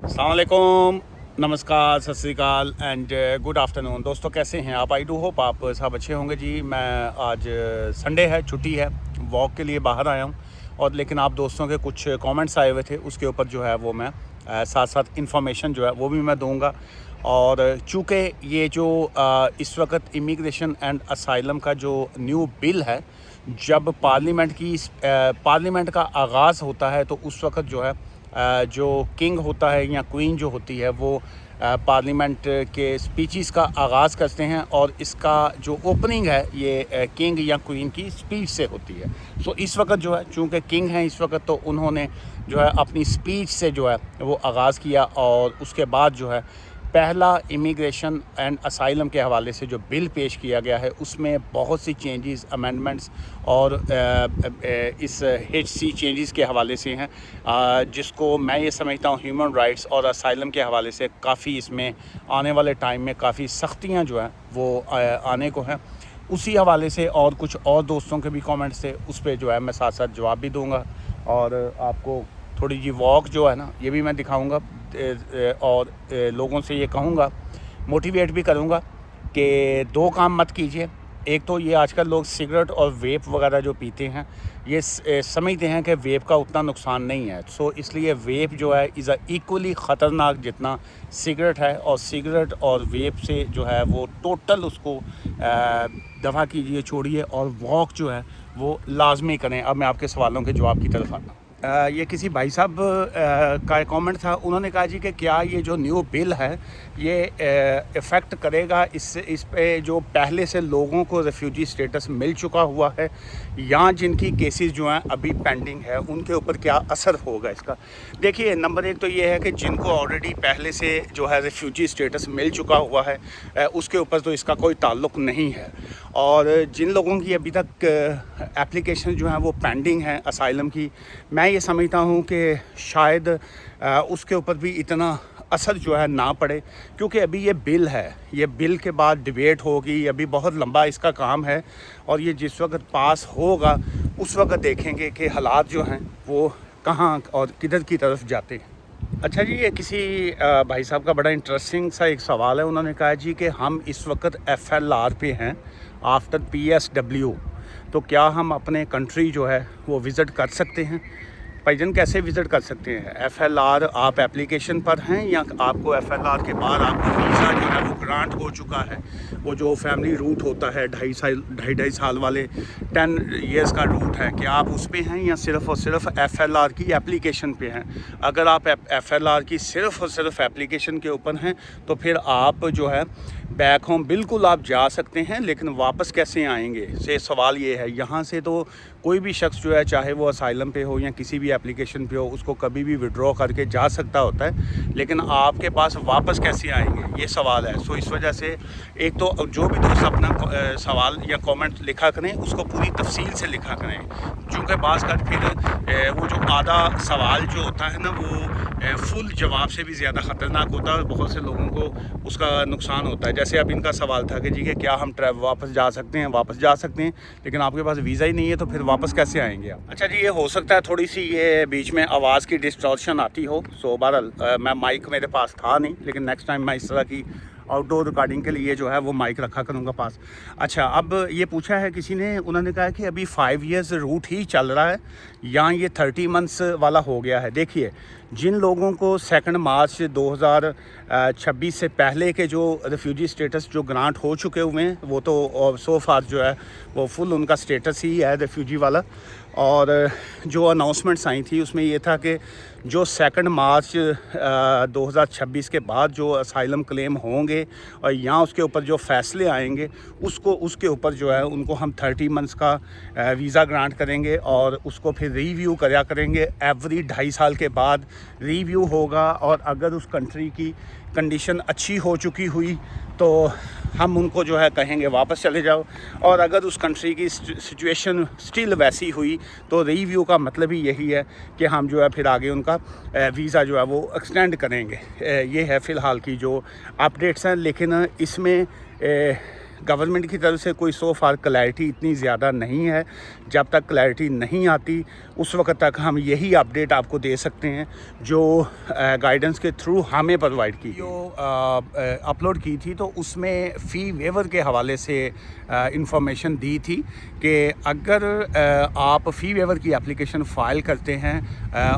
अस्सलाम वालेकुम, नमस्कार, सत श्री अकाल एंड गुड आफ्टरनून। दोस्तों कैसे हैं आप? आई डू होप आप सब अच्छे होंगे जी। मैं आज संडे है, छुट्टी है, वॉक के लिए बाहर आया हूं और लेकिन आप दोस्तों के कुछ कमेंट्स आए हुए थे, उसके ऊपर जो है वो मैं साथ साथ इंफॉर्मेशन जो है वो भी मैं दूंगा। और चूँकि ये जो इस वक्त इमिग्रेशन एंड असाइलम का जो न्यू बिल है, जब पार्लियामेंट का आगाज़ होता है तो उस वक्त जो है जो किंग होता है या क्वीन जो होती है वो पार्लियामेंट के स्पीचेस का आगाज़ करते हैं और इसका जो ओपनिंग है ये किंग या क्वीन की स्पीच से होती है। सो इस वक्त जो है चूँकि किंग हैं इस वक्त, तो उन्होंने जो है अपनी स्पीच से जो है वो आगाज़ किया और उसके बाद जो है पहला इमिग्रेशन एंड असाइलम के हवाले से जो बिल पेश किया गया है उसमें बहुत सी चेंजेस, अमेंडमेंट्स और इस HC चेंजेस के हवाले से हैं, जिसको मैं ये समझता हूँ ह्यूमन राइट्स और असाइलम के हवाले से काफ़ी इसमें आने वाले टाइम में काफ़ी सख्तियाँ जो हैं वो आने को हैं। उसी हवाले से और कुछ और दोस्तों के भी कमेंट्स थे, उस पर जो है मैं साथ साथ जवाब भी दूँगा और आपको थोड़ी जी वॉक जो है ना ये भी मैं दिखाऊंगा और लोगों से ये कहूँगा, मोटिवेट भी करूँगा कि दो काम मत कीजिए। एक तो ये आजकल लोग सिगरेट और वेप वगैरह जो पीते हैं, ये समझते हैं कि वेप का उतना नुकसान नहीं है। सो इसलिए वेप जो है इज़ इक्वली ख़तरनाक जितना सिगरेट है, और सिगरेट और वेप से जो है वो टोटल उसको दफ़ा कीजिए, छोड़िए और वॉक जो है वो लाजमी करें। अब मैं आपके सवालों के जवाब की तरफ आता हूँ। ये किसी भाई साहब का कमेंट था, उन्होंने कहा जी कि क्या ये जो न्यू बिल है ये इफ़ेक्ट करेगा इस पे जो पहले से लोगों को रेफ्यूजी स्टेटस मिल चुका हुआ है या जिनकी केसेस जो हैं अभी पेंडिंग है उनके ऊपर क्या असर होगा इसका। देखिए, नंबर एक तो ये है कि जिनको ऑलरेडी पहले से जो है रेफ्यूजी स्टेटस मिल चुका हुआ है उसके ऊपर तो इसका कोई ताल्लुक़ नहीं है, और जिन लोगों की अभी तक एप्लीकेशन जो है वो पेंडिंग है असाइलम की, मैं ये समझता हूँ कि शायद उसके ऊपर भी इतना असर जो है ना पड़े, क्योंकि अभी ये बिल है, ये बिल के बाद डिबेट होगी, अभी बहुत लंबा इसका काम है और ये जिस वक्त पास होगा उस वक्त देखेंगे कि हालात जो हैं वो कहाँ और किधर की तरफ जाते हैं। अच्छा जी, ये किसी भाई साहब का बड़ा इंटरेस्टिंग सा एक सवाल है। उन्होंने कहा जी कि हम इस वक्त FLR पे हैं आफ्टर PSW, तो क्या हम अपने कंट्री जो है वो विज़िट कर सकते हैं? भाईजान, कैसे विज़िट कर सकते हैं? FLR आप एप्लीकेशन पर हैं या आपको FLR के बाद आपको वीज़ा जो है वो ग्रांट हो चुका है? वो जो फैमिली रूट होता है ढाई साल वाले 10 इयर्स का रूट है, क्या आप उस पे हैं या सिर्फ़ और सिर्फ FLR की एप्लीकेशन पे हैं? अगर आप FLR की सिर्फ़ और सिर्फ एप्लीकेशन के ऊपर हैं तो फिर आप जो है बैक होम बिल्कुल आप जा सकते हैं, लेकिन वापस कैसे आएंगे से सवाल ये है। यहाँ से तो कोई भी शख्स जो है, चाहे वो असाइलम पे हो या किसी भी एप्लीकेशन पे हो, उसको कभी भी विड्रॉ करके जा सकता होता है, लेकिन आपके पास वापस कैसे आएंगे ये सवाल है। सो इस वजह से एक तो जो भी दोस्त अपना सवाल या कमेंट लिखा करें उसको पूरी तफसील से लिखा करें, चूँकि बाज़ कर फिर वो जो आधा सवाल जो होता है ना वो फुल जवाब से भी ज़्यादा ख़तरनाक होता है और बहुत से लोगों को उसका नुकसान होता है। जैसे अब इनका सवाल था कि जी कि क्या हम वापस जा सकते हैं? वापस जा सकते हैं, लेकिन आपके पास वीज़ा ही नहीं है तो फिर वापस कैसे आएंगे आप? अच्छा जी, ये हो सकता है थोड़ी सी ये बीच में आवाज़ की डिस्टॉर्शन आती हो। सो बहरहाल मैं माइक मेरे पास था नहीं, लेकिन नेक्स्ट टाइम मैं इस तरह की आउटडोर रिकॉर्डिंग के लिए जो है वो माइक रखा करूँगा पास। अच्छा, अब ये पूछा है किसी ने, उन्होंने कहा कि अभी 5 इयर्स रूट ही चल रहा है या ये 30 मंथ्स वाला हो गया है। देखिए, जिन लोगों को 2 मार्च 2026 से पहले के जो रेफ्यूजी स्टेटस जो ग्रांट हो चुके हुए हैं वो तो सो फार जो है वो फुल उनका स्टेटस ही है रेफ्यूजी वाला। और जो अनाउंसमेंट्स आई थी उसमें ये था कि जो 2 मार्च 2026 के बाद जो असाइलम क्लेम होंगे और यहाँ उसके ऊपर जो फ़ैसले आएंगे उसके ऊपर जो है उनको हम 30 मंथ्स का वीज़ा ग्रांट करेंगे और उसको फिर रिव्यू करा करेंगे। एवरी 2.5 साल के बाद रिव्यू होगा, और अगर उस कंट्री की कंडीशन अच्छी हो चुकी हुई तो हम उनको जो है कहेंगे वापस चले जाओ, और अगर उस कंट्री की सिचुएशन स्टिल वैसी हुई तो रिव्यू का मतलब ही यही है कि हम जो है फिर आगे उनका वीज़ा जो है वो एक्सटेंड करेंगे। ये है फ़िलहाल की जो अपडेट्स हैं, लेकिन इसमें गवर्नमेंट की तरफ से कोई सो फार क्लैरिटी इतनी ज़्यादा नहीं है। जब तक क्लैरिटी नहीं आती उस वक्त तक हम यही अपडेट आपको दे सकते हैं जो गाइडेंस के थ्रू हमें प्रोवाइड की जो अपलोड की थी। तो उसमें फ़ी वेवर के हवाले से इंफॉर्मेशन दी थी कि अगर आप फ़ी वेवर की एप्लीकेशन फ़ाइल करते हैं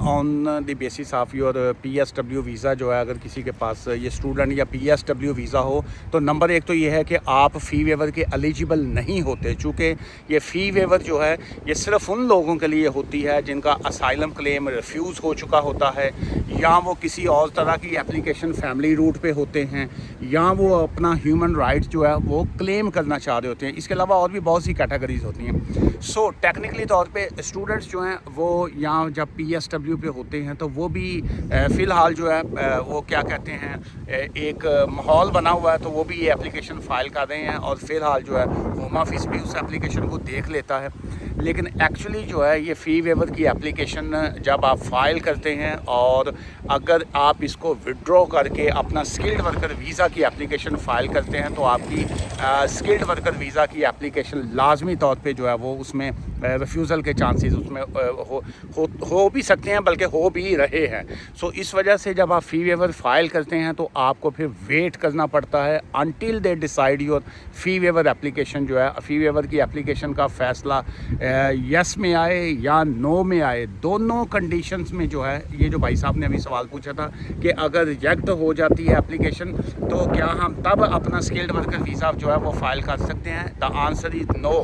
on the basis of your PSW visa जो है, अगर किसी के पास ये स्टूडेंट या PSW वीज़ा हो, तो नंबर एक तो ये है कि आप फ़ी वेवर के एलिजिबल नहीं होते, चूँकि ये फ़ी वेवर जो है ये सिर्फ उन लोगों के लिए होती है जिनका असाइलम क्लेम रिफ्यूज़ हो चुका होता है, या वो किसी और तरह की एप्लीकेशन फैमिली रूट पे होते हैं, या वो अपना ह्यूमन राइट्स जो है वो क्लेम करना चाह रहे होते हैं। इसके अलावा और भी बहुत सी कैटेगरीज होती हैं। सो टेक्निकली तौर पे स्टूडेंट्स जो हैं वो यहाँ जब PSW पे होते हैं तो वो भी फ़िलहाल जो है वो क्या कहते हैं, एक माहौल बना हुआ है, तो वो भी ये एप्लीकेशन फ़ाइल कर रहे हैं और फ़िलहाल जो है होम ऑफिस भी उस एप्लीकेशन को देख लेता है। लेकिन एक्चुअली जो है ये फ़ी वेवर की एप्लीकेशन जब आप फ़ाइल करते हैं और अगर आप इसको विड्रॉ करके अपना स्किल्ड वर्कर वीज़ा की एप्लीकेशन फ़ाइल करते हैं तो आपकी स्किल्ड वर्कर वीज़ा की एप्लीकेशन लाजमी तौर पे जो है वो उसमें रिफ्यूज़ल के चांसेस उसमें हो भी सकते हैं, बल्कि हो भी रहे हैं। सो इस वजह से जब आप फ़ी वेवर फ़ाइल करते हैं तो आपको फिर वेट करना पड़ता है until they decide your fee waiver application जो है, फ़ी वेवर की एप्लीकेशन का फ़ैसला यस में आए या नो में आए। दोनों कंडीशंस में जो है, ये जो भाई साहब ने अभी सवाल पूछा था कि अगर रिजेक्ट हो जाती है एप्लीकेशन तो क्या हम तब अपना स्किल्ड वर्कर वीज़ा जो है वो फ़ाइल कर सकते हैं? The answer is no.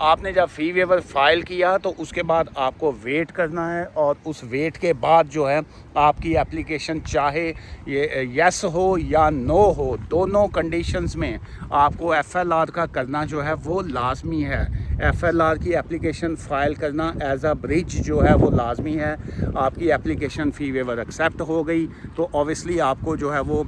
आपने जब फ़ी वेवर फ़ाइल किया तो उसके बाद आपको वेट करना है, और उस वेट के बाद जो है आपकी एप्लीकेशन चाहे ये यस हो या नो हो, दोनों कंडीशंस में आपको FLR का करना जो है वो लाजमी है। FLR की एप्लीकेशन फ़ाइल करना एज अ ब्रिज जो है वो लाजमी है। आपकी एप्लीकेशन फ़ी वेवर एक्सेप्ट हो गई तो ऑब्वियसली आपको जो है वो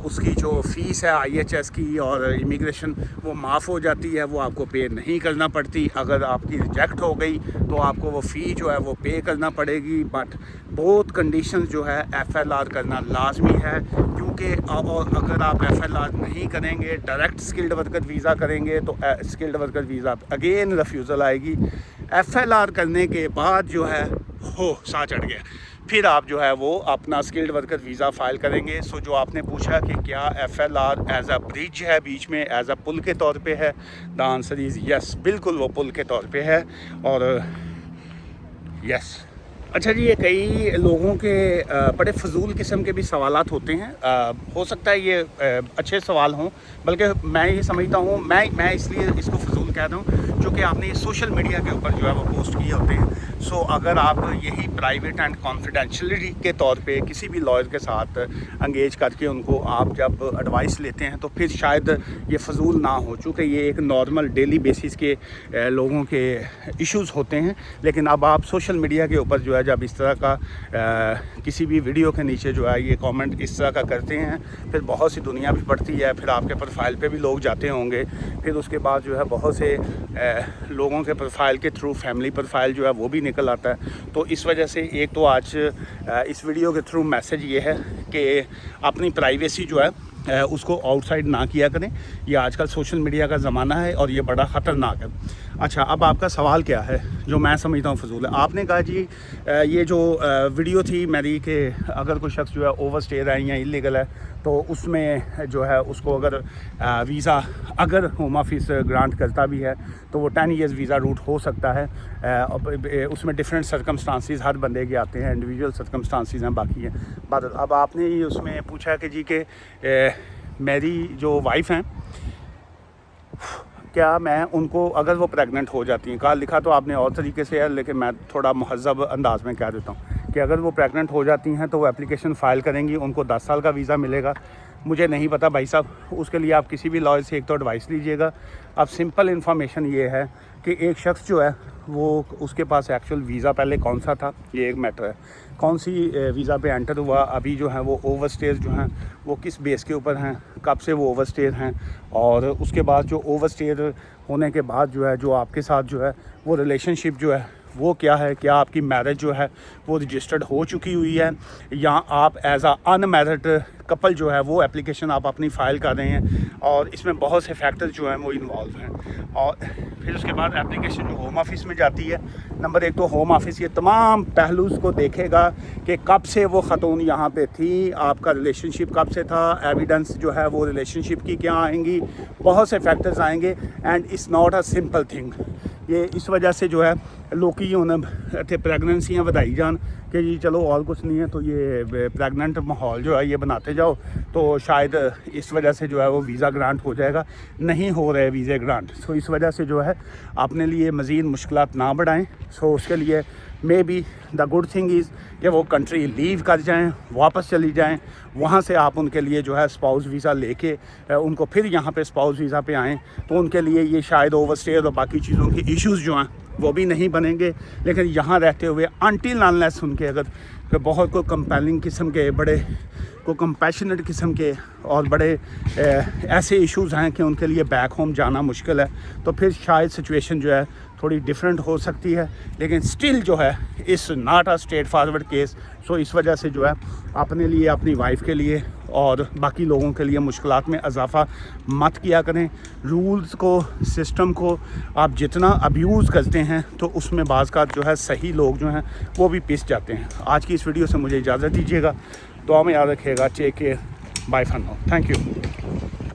उसकी जो फ़ीस है IHS की और इमिग्रेशन वो माफ़ हो जाती है, वो आपको पे नहीं करना पड़ती। अगर आपकी रिजेक्ट हो गई तो आपको वो फ़ी जो है वो पे करना पड़ेगी। बट बोथ कंडीशंस जो है FLR करना लाजमी है, क्योंकि अगर आप FLR नहीं करेंगे, डायरेक्ट स्किल्ड वर्कर वीज़ा करेंगे तो skilled worker visa again refusal आएगी। FLR करने के बाद जो है साह चढ़ गया, फिर आप जो है वो अपना स्किल्ड वर्कर वीज़ा फ़ाइल करेंगे। सो जो आपने पूछा कि क्या FLR एज अ ब्रिज है, बीच में एज अ पुल के तौर पे है, द आंसर इज़ यस, बिल्कुल वो पुल के तौर पे है। और यस, अच्छा जी, ये कई लोगों के बड़े फजूल किस्म के भी सवालात होते हैं। हो सकता है ये अच्छे सवाल हों, बल्कि मैं ये समझता हूँ, मैं इसलिए इसको फजूल कह रहा हूँ क्योंकि आपने सोशल मीडिया के ऊपर जो है वो पोस्ट किए होते हैं। सो अगर आप यही प्राइवेट एंड कॉन्फिडेंशियलिटी के तौर पे किसी भी लॉयर के साथ इंगेज करके उनको आप जब एडवाइस लेते हैं तो फिर शायद ये फजूल ना हो, चूँकि ये एक नॉर्मल डेली बेसिस के लोगों के इश्यूज़ होते हैं। लेकिन अब आप सोशल मीडिया के ऊपर जो है जब इस तरह का किसी भी वीडियो के नीचे जो है ये कमेंट इस तरह का करते हैं, फिर बहुत सी दुनिया भी पढ़ती है, फिर आपके प्रोफाइल पे भी लोग जाते होंगे, फिर उसके बाद जो है बहुत से लोगों के प्रोफाइल के थ्रू फैमिली प्रोफाइल जो है वो भी निकल आता है। तो इस वजह से एक तो आज इस वीडियो के थ्रू मैसेज ये है कि अपनी प्राइवेसी जो है उसको आउटसाइड ना किया करें। ये आजकल सोशल मीडिया का ज़माना है और ये बड़ा ख़तरनाक है। अच्छा, अब आपका सवाल क्या है जो मैं समझता हूँ फजूल है? आपने कहा जी ये जो वीडियो थी मेरी कि अगर कोई शख्स जो है ओवरस्टेयर है या इलीगल है तो उसमें जो है उसको अगर वीज़ा अगर होम ऑफिस ग्रांट करता भी है तो वो 10 ईयर्स वीज़ा रूट हो सकता है। उसमें डिफरेंट सर्कमस्टांसिस हर बंदे के आते हैं, इंडिविजुअल सर्कमस्टांसिस हैं, बाकी हैं। बट अब आपने उसमें पूछा कि जी के मेरी जो वाइफ हैं, क्या मैं उनको अगर वो प्रेग्नेंट हो जाती हैं, कहा लिखा तो आपने और तरीके से है लेकिन मैं थोड़ा महज़ब अंदाज में कह देता हूँ कि अगर वो प्रेग्नेंट हो जाती हैं तो वो एप्लीकेशन फ़ाइल करेंगी, उनको 10 साल का वीज़ा मिलेगा। मुझे नहीं पता भाई साहब, उसके लिए आप किसी भी लॉयर से एक तो एडवाइस लीजिएगा। अब सिंपल इन्फॉर्मेशन ये है कि एक शख्स जो है वो उसके पास एक्चुअल वीज़ा पहले कौन सा था, ये एक मैटर है। कौन सी वीज़ा पे एंटर हुआ, अभी जो है वो ओवरस्टेयर जो हैं वो किस बेस के ऊपर हैं, कब से वो ओवरस्टेयर हैं, और उसके बाद जो ओवरस्टेयर होने के बाद जो है जो आपके साथ जो है वो रिलेशनशिप जो है वो क्या है, क्या आपकी मैरिज जो है वो रजिस्टर्ड हो चुकी हुई है या आप एज आ अनमैरिड कपल जो है वो एप्लीकेशन आप अपनी फ़ाइल कर रहे हैं, और इसमें बहुत से फैक्टर्स जो हैं वो इन्वॉल्व हैं। और फिर उसके बाद एप्लीकेशन जो होम ऑफिस में जाती है, नंबर 1 तो होम ऑफिस ये तमाम पहलूज़ को देखेगा कि कब से वो ख़तून यहाँ पे थी, आपका रिलेशनशिप कब से था, एविडेंस जो है वो रिलेशनशिप की क्या आएंगी, बहुत से फैक्टर्स आएंगे। And it's not a simple thing. ये इस वजह से जो है लोग ही उन्हें थे प्रेगनेंसियाँ ਵਧਾਈ जान कि जी चलो और कुछ नहीं है तो ये प्रेगनेंट माहौल जो है ये बनाते जाओ, तो शायद इस वजह से जो है वो वीज़ा ग्रांट हो जाएगा। नहीं हो रहे वीज़े ग्रांट, सो इस वजह से जो है अपने लिए मज़ीद मुश्किलात ना बढ़ाएं। सो उसके लिए may be the good thing is कि वो कंट्री लीव कर जाएं, वापस चली जाएं, वहाँ से आप उनके लिए जो है स्पाउस वीज़ा लेके उनको फिर यहाँ पे स्पाउस वीज़ा पे आएँ, तो उनके लिए ये शायद ओवरस्टे और बाकी चीज़ों के इश्यूज़ जो हैं वो भी नहीं बनेंगे। लेकिन यहाँ रहते हुए अनटिल अनलेस उनके अगर बहुत को कंपेलिंग किस्म के, बड़े को कंपैशनेट किस्म के और बड़े ऐसे इश्यूज़ हैं कि उनके लिए बैक होम जाना मुश्किल है, तो फिर शायद सिचुएशन जो है थोड़ी डिफरेंट हो सकती है। लेकिन स्टिल जो है is not a straightforward case. So इस वजह से जो है अपने लिए, अपनी वाइफ के लिए और बाकी लोगों के लिए मुश्किलात में इजाफ़ा मत किया करें। रूल्स को, सिस्टम को आप जितना अब्यूज़ करते हैं तो उसमें बाज़ का जो है सही लोग जो हैं वो भी पिस जाते हैं। आज की इस वीडियो से मुझे इजाज़त दीजिएगा, दुआ में याद रखिएगा। Take care, bye for now, thank you.